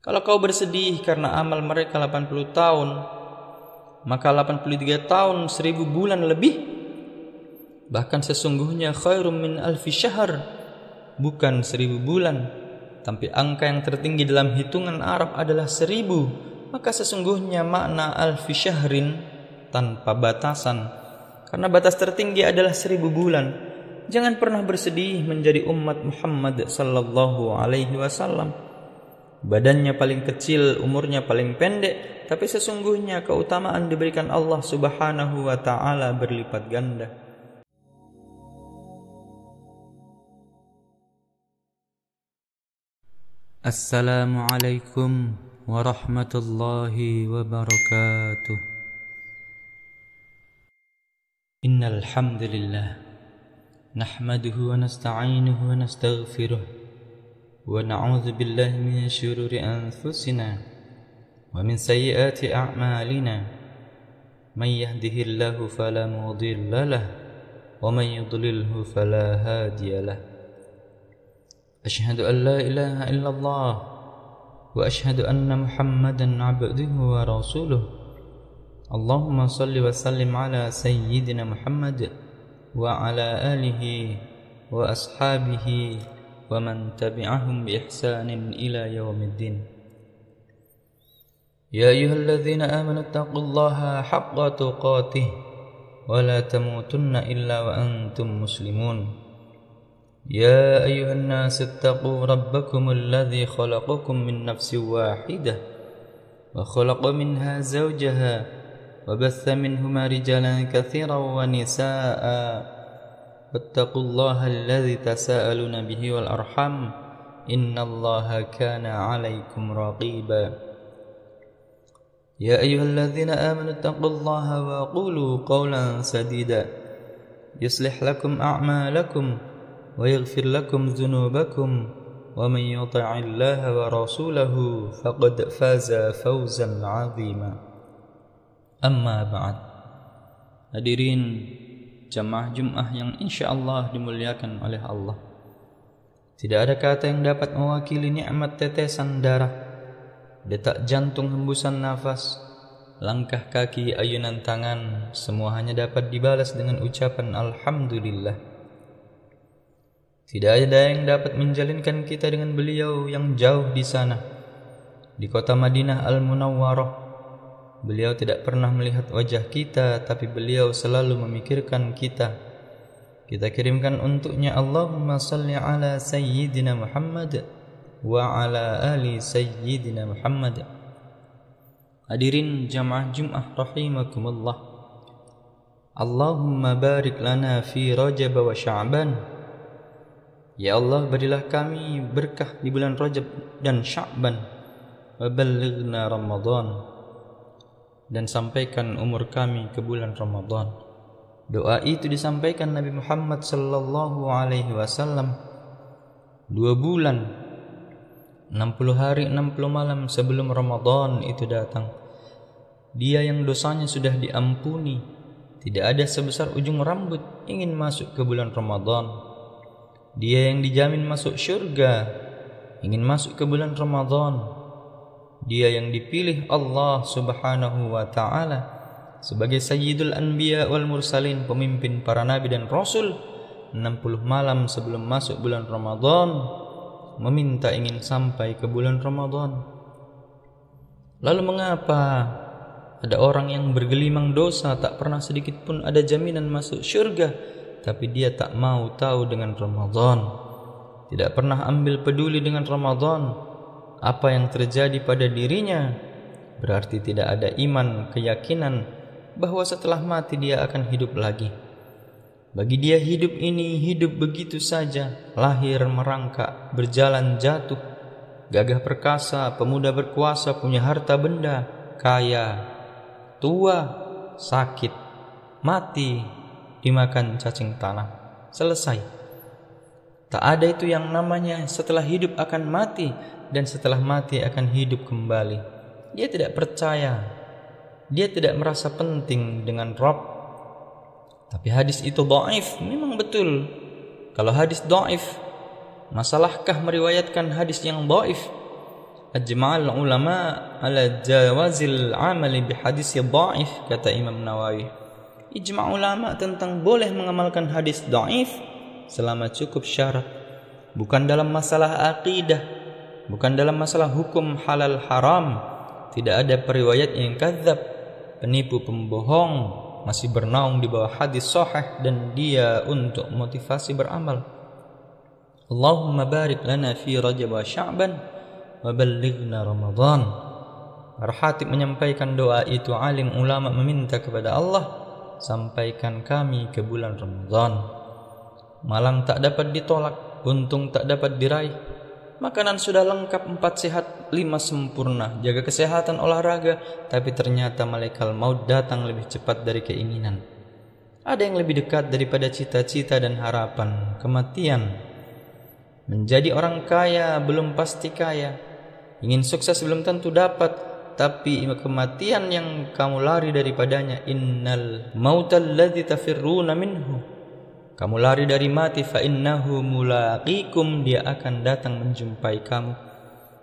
Kalau kau bersedih karena amal mereka 80 tahun, maka 83 tahun 1000 bulan lebih. Bahkan sesungguhnya khairum min alfi syahr, bukan 1000 bulan, tapi angka yang tertinggi dalam hitungan Arab adalah 1000. Maka sesungguhnya makna alfi syahrin tanpa batasan, karena batas tertinggi adalah 1000 bulan. Jangan pernah bersedih menjadi umat Muhammad sallallahu alaihi wasallam. Badannya paling kecil, umurnya paling pendek, tapi sesungguhnya keutamaan diberikan Allah Subhanahu wa taala berlipat ganda. Assalamualaikum warahmatullahi wabarakatuh. Innal hamdalillah nahmaduhu wa nasta'inuhu wa nastaghfiruh wa na'udzu billahi min shururi anfusina wa min sayyiati a'malina. May yahdihillahu fala mudilla lahu wa may yudlilhu fala hadiya lahu. Asyhadu an la ilaha illallah wa asyhadu anna Muhammadan 'abduhu wa rasuluh. Allahumma salli wa sallim ala sayyidina Muhammad wa ala alihi wa ashabihi wa man tabi'ahum bi ihsanin ila yaumiddin. Ya ayyuhalladzina amanu taqullaha haqqa tuqatih wa la tamutunna illa wa antum muslimun. Ya ayyuhan nas ittaqu rabbakumul ladzi khalaqakum min nafsin wahidah wa khalaqa minha zawjaha wa batha minhuma rijalan katsiran wa nisaa'a. Wattaqullaha alladzi tasaaluna bihi wal arham innallaha kana 'alaikum raqiba. Ya ayyuhalladzina amanu taqullaha wa qulu qawlan sadida yuslih lakum a'malakum wa yaghfir lakum dhunubakum wa man yuti'illaha wa rasulahu faqad faza fawzan 'azima. Amma ba'd. Hadirin jamaah Jum'ah yang insyaallah dimuliakan oleh Allah. Tidak ada kata yang dapat mewakili nikmat tetesan darah, detak jantung, hembusan nafas, langkah kaki, ayunan tangan, semua hanya dapat dibalas dengan ucapan alhamdulillah. Tidak ada yang dapat menjalinkan kita dengan beliau yang jauh di sana, di kota Madinah Al-Munawwarah. Beliau tidak pernah melihat wajah kita, tapi beliau selalu memikirkan kita. Kita kirimkan untuknya Allahumma salli ala sayyidina Muhammad wa ala ali sayyidina Muhammad. Hadirin jamaah Jum'ah rahimakumullah. Allahumma barik lana fi Rajab wa Sya'ban. Ya Allah, berilah kami berkah di bulan Rajab dan Sya'ban. Wa ballighna Ramadan, dan sampaikan umur kami ke bulan Ramadan. Doa itu disampaikan Nabi Muhammad sallallahu alaihi wasallam 2 bulan 60 hari 60 malam sebelum Ramadan itu datang. Dia yang dosanya sudah diampuni, tidak ada sebesar ujung rambut, ingin masuk ke bulan Ramadan. Dia yang dijamin masuk syurga, ingin masuk ke bulan Ramadan. Dia yang dipilih Allah Subhanahu wa taala sebagai Sayyidul Anbiya wal Mursalin, pemimpin para nabi dan rasul, 60 malam sebelum masuk bulan Ramadan meminta ingin sampai ke bulan Ramadan. Lalu mengapa ada orang yang bergelimang dosa, tak pernah sedikit pun ada jaminan masuk syurga, tapi dia tak mau tahu dengan Ramadan, tidak pernah ambil peduli dengan Ramadan? Apa yang terjadi pada dirinya? Berarti tidak ada iman, keyakinan bahwa setelah mati dia akan hidup lagi. Bagi dia hidup ini hidup begitu saja, lahir merangkak, berjalan jatuh, gagah perkasa, pemuda berkuasa, punya harta benda, kaya, tua, sakit, mati, dimakan cacing tanah. Selesai. Tak ada itu yang namanya setelah hidup akan mati dan setelah mati akan hidup kembali. Dia tidak percaya, dia tidak merasa penting dengan Rabb. Tapi hadis itu dhaif, memang betul. Kalau hadis dhaif, masalahkah meriwayatkan hadis yang dhaif? ajma'al ulama ala jawazil amali bihadis dhaif, kata Imam Nawawi. Ijma' ulama tentang boleh mengamalkan hadis dhaif selama cukup syarat. Bukan dalam masalah aqidah, bukan dalam masalah hukum halal haram. Tidak ada periwayat yang kadzab, penipu pembohong, masih bernaung di bawah hadis sahih dan dia untuk motivasi beramal. Allahumma barik lana fi Rajab wa Sya'ban wa ballighna Ramadan. Para khatib menyampaikan doa itu, alim ulama meminta kepada Allah, sampaikan kami ke bulan Ramadan. Malang tak dapat ditolak, untung tak dapat diraih. Makanan sudah lengkap, 4 sehat, 5 sempurna. Jaga kesehatan, olahraga, tapi ternyata malaikat maut datang lebih cepat dari keinginan. Ada yang lebih dekat daripada cita-cita dan harapan, kematian. Menjadi orang kaya belum pasti kaya. Ingin sukses belum tentu dapat, tapi kematian yang kamu lari daripadanya, innal mautal ladzi tafirruna minhu. Kamu lari dari mati, fa innahu mulaqikum, dia akan datang menjumpai kamu.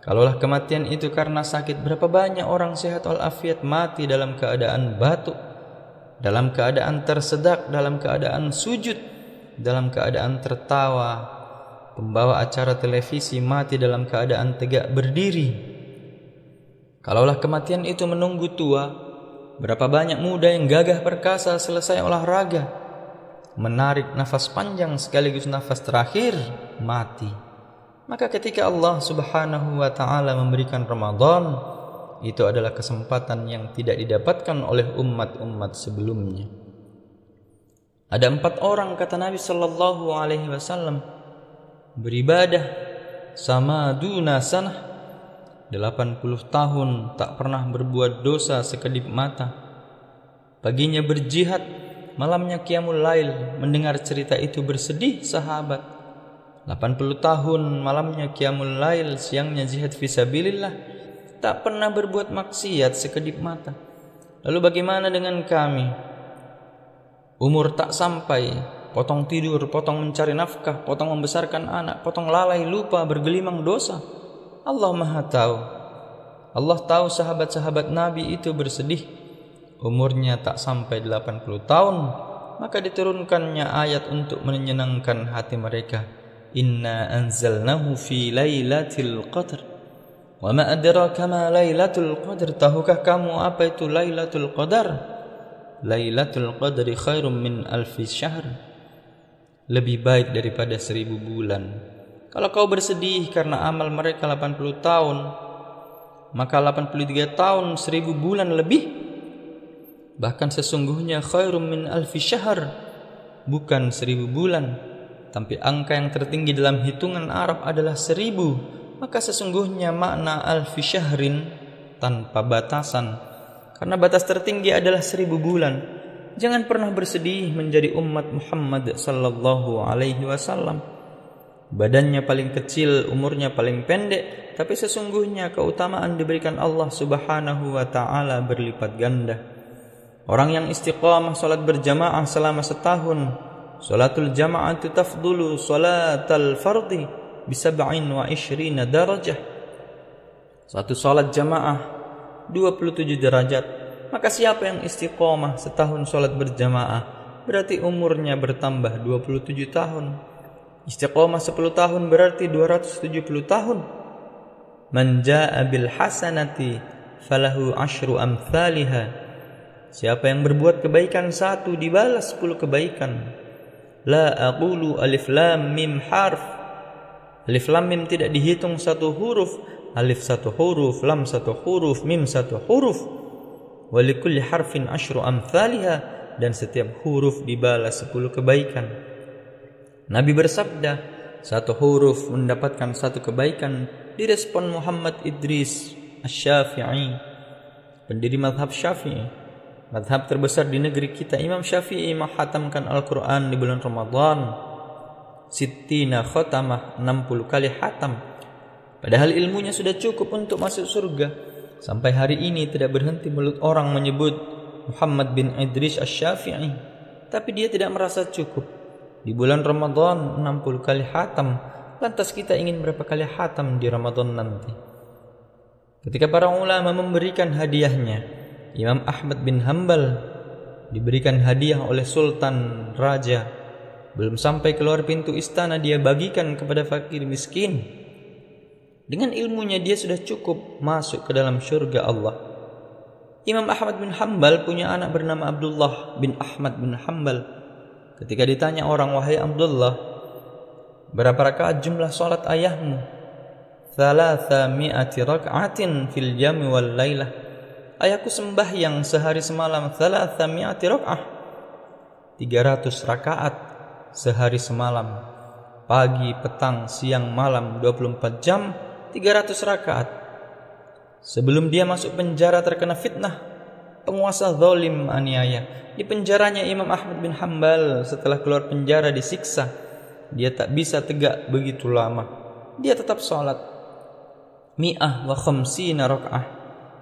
Kalaulah kematian itu karena sakit, berapa banyak orang sehat walafiat mati dalam keadaan batuk, dalam keadaan tersedak, dalam keadaan sujud, dalam keadaan tertawa. Pembawa acara televisi mati dalam keadaan tegak berdiri. Kalaulah kematian itu menunggu tua, berapa banyak muda yang gagah perkasa selesai olahraga, menarik nafas panjang sekaligus nafas terakhir, mati. Maka ketika Allah Subhanahu wa ta'ala memberikan Ramadan, itu adalah kesempatan yang tidak didapatkan oleh umat-umat sebelumnya. Ada 4 orang, kata Nabi sallallahu alaihi wasallam, beribadah sama duna sanah, 80 tahun tak pernah berbuat dosa sekedip mata. Paginya berjihad, malamnya qiyamul lail. Mendengar cerita itu bersedih sahabat. 80 tahun malamnya qiyamul lail, siangnya jihad fisabilillah, tak pernah berbuat maksiat sekedip mata. Lalu bagaimana dengan kami? Umur tak sampai, potong tidur, potong mencari nafkah, potong membesarkan anak, potong lalai, lupa, bergelimang dosa. Allah Maha tahu. Allah tahu sahabat-sahabat Nabi itu bersedih. Umurnya tak sampai 80 tahun, maka diturunkannya ayat untuk menyenangkan hati mereka. Inna anzalnahu fi lailatul qadr. Wa ma adraka ma lailatul qadr. Tahukah kamu apa itu Lailatul Qadar? Lailatul Qadri khairum min alfi syahr. Lebih baik daripada 1000 bulan. Kalau kau bersedih karena amal mereka 80 tahun, maka 83 tahun 1000 bulan lebih. Bahkan sesungguhnya khairum min alfi syahr, bukan 1000 bulan, tapi angka yang tertinggi dalam hitungan Arab adalah 1000. Maka sesungguhnya makna alfi syahrin tanpa batasan, karena batas tertinggi adalah 1000 bulan. Jangan pernah bersedih menjadi umat Muhammad sallallahu alaihi wasallam. Badannya paling kecil, umurnya paling pendek, tapi sesungguhnya keutamaan diberikan Allah Subhanahu wa ta'ala berlipat ganda. Orang yang istiqamah salat berjamaah selama setahun, salatul jamaah tafdulu salatal fardhi bi 27 darajah. Satu salat jamaah 27 derajat. Maka siapa yang istiqamah setahun salat berjamaah, berarti umurnya bertambah 27 tahun. Istiqamah 10 tahun berarti 270 tahun. Man jaa bil hasanati falahu asyru amthaliha. Siapa yang berbuat kebaikan 1 dibalas 10 kebaikan. La aqulu alif lam mim harf. Alif lam mim tidak dihitung 1 huruf. Alif 1 huruf, lam 1 huruf, mim 1 huruf. Wa likulli harfin asyru amthaliha, dan setiap huruf dibalas 10 kebaikan. Nabi bersabda, 1 huruf mendapatkan 1 kebaikan. Direspon Muhammad Idris Asy-Syafi'i, pendiri mazhab Syafi'i, mazhab terbesar di negeri kita. Imam Syafi'i menghatamkan Al-Quran di bulan Ramadan, sittina khatamah, 60 kali hatam. Padahal ilmunya sudah cukup untuk masuk surga. Sampai hari ini tidak berhenti mulut orang menyebut Muhammad bin Idris Asy-Syafi'i, tapi dia tidak merasa cukup. Di bulan Ramadan 60 kali hatam. Lantas kita ingin berapa kali hatam di Ramadan nanti? Ketika para ulama memberikan hadiahnya, Imam Ahmad bin Hanbal diberikan hadiah oleh sultan raja. Belum sampai keluar pintu istana dia bagikan kepada fakir miskin. Dengan ilmunya dia sudah cukup masuk ke dalam syurga Allah. Imam Ahmad bin Hanbal punya anak bernama Abdullah bin Ahmad bin Hanbal. Ketika ditanya orang, "Wahai Abdullah, berapa rakaat jumlah salat ayahmu?" 300 raka'atin fil yami wal lailah. Ayahku sembahyang sehari semalam 300 raka'ah. 300 rakaat sehari semalam. Pagi, petang, siang, malam 24 jam 300 rakaat. Sebelum dia masuk penjara terkena fitnah penguasa zalim aniaya. Di penjaranya Imam Ahmad bin Hanbal, setelah keluar penjara disiksa. Dia tak bisa tegak begitu lama. Dia tetap salat. 150 raka'ah,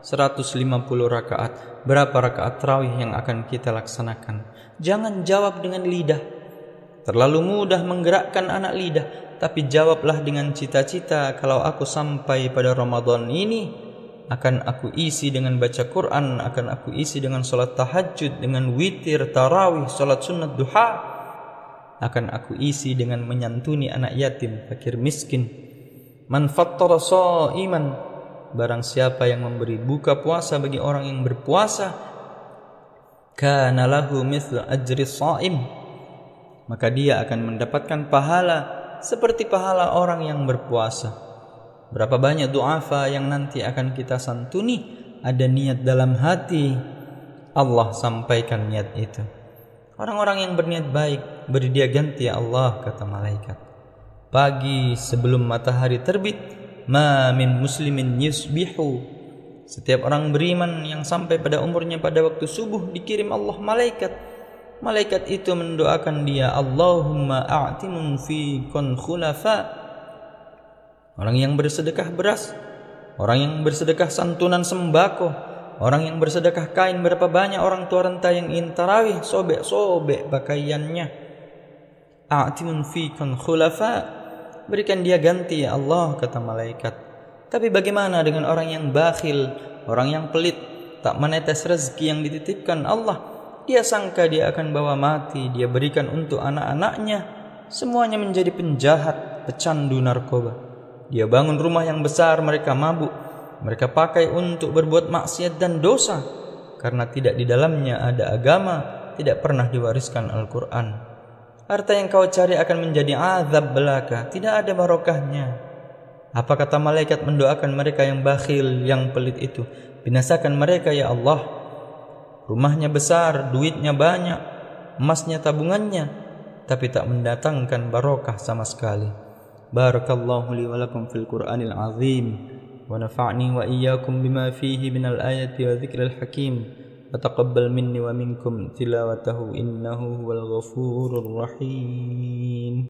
150 rakaat. Berapa rakaat tarawih yang akan kita laksanakan? Jangan jawab dengan lidah. Terlalu mudah menggerakkan anak lidah. Tapi jawablah dengan cita-cita, kalau aku sampai pada Ramadan ini, akan aku isi dengan baca Quran, akan aku isi dengan salat tahajud, dengan witir, tarawih, salat sunnat duha. Akan aku isi dengan menyantuni anak yatim, fakir miskin. Man fattara sha'iman, barang siapa yang memberi buka puasa bagi orang yang berpuasa, kana lahu mithlu ajri sha'im, maka dia akan mendapatkan pahala seperti pahala orang yang berpuasa. Berapa banyak du'afa yang nanti akan kita santuni, ada niat dalam hati, Allah sampaikan niat itu. Orang-orang yang berniat baik beri dia ganti ya Allah, kata malaikat. Pagi sebelum matahari terbit, ma min muslimin yusbihu, setiap orang beriman yang sampai pada umurnya pada waktu subuh dikirim Allah malaikat. Malaikat itu mendoakan dia, Allahumma a'ti munfiqan khulafa. Orang yang bersedekah beras, orang yang bersedekah santunan sembako, orang yang bersedekah kain, berapa banyak orang tua renta yang ingin tarawih, sobek-sobek pakaiannya. A'ti munfiqan khulafa, berikan dia ganti ya Allah, kata malaikat. Tapi bagaimana dengan orang yang bakhil, orang yang pelit, tak menetes rezeki yang dititipkan Allah? Dia sangka dia akan bawa mati, dia berikan untuk anak-anaknya, semuanya menjadi penjahat, pecandu narkoba. Dia bangun rumah yang besar, mereka mabuk, mereka pakai untuk berbuat maksiat dan dosa, karena tidak di dalamnya ada agama, tidak pernah diwariskan Al-Quran. Harta yang kau cari akan menjadi azab belaka, tidak ada barokahnya. Apa kata malaikat mendoakan mereka yang bakhil, yang pelit itu? Binasakan mereka ya Allah. Rumahnya besar, duitnya banyak, emasnya tabungannya, tapi tak mendatangkan barokah sama sekali. Barakallahu li wa lakum fil Qur'anil azim, wa nafa'ni wa iyyakum bima fihi minal ayati wa dzikril hakim. وتقبل مني ومنكم تلاوته إنه هو الغفور الرحيم.